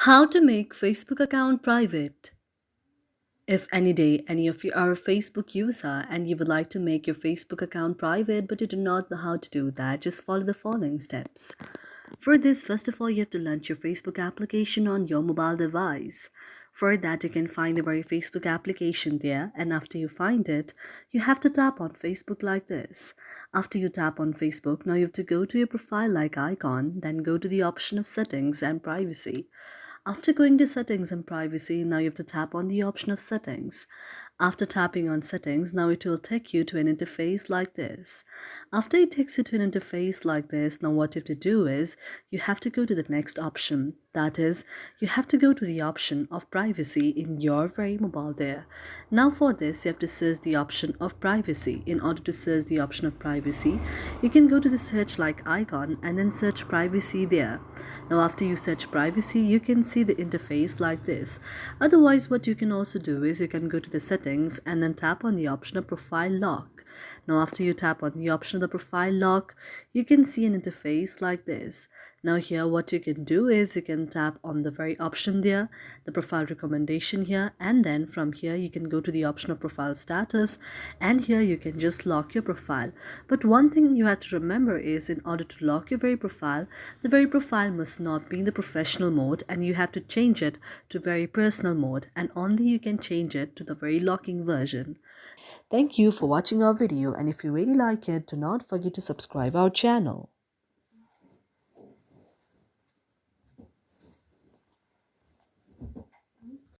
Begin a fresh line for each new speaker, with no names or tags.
How to make Facebook account private. If any day any of you are a Facebook user and you would like to make your Facebook account private but you do not know how to do that, just follow the following steps. For this, first of all, you have to launch your Facebook application on your mobile device. For that, you can find the very Facebook application there, and after you find it, you have to tap on Facebook like this. After you tap on Facebook, now you have to go to your profile like icon, then go to the option of settings and privacy. After going to settings and privacy, now you have to tap on the option of settings. After tapping on settings, now it will take you to an interface like this. After it takes you to an interface like this, now what you have to do is you have to go to the next option. That is, you have to go to the option of privacy in your very mobile there. Now for this, you have to search the option of privacy. In order to search the option of privacy, you can go to the search like icon and then search privacy there. Now after you search privacy, you can see the interface like this. Otherwise, what you can also do is you can go to the settings and then tap on the option of profile lock. Now after you tap on the option of the profile lock, you can see an interface like this. Now here what you can do is you can tap on the very option there, the profile recommendation here, and then from here you can go to the option of profile status, and here you can just lock your profile. But one thing you have to remember is in order to lock your very profile, the very profile must not be in the professional mode and you have to change it to very personal mode, and only you can change it to the very locking version. Thank you for watching our video, and if you really like it, do not forget to subscribe our channel.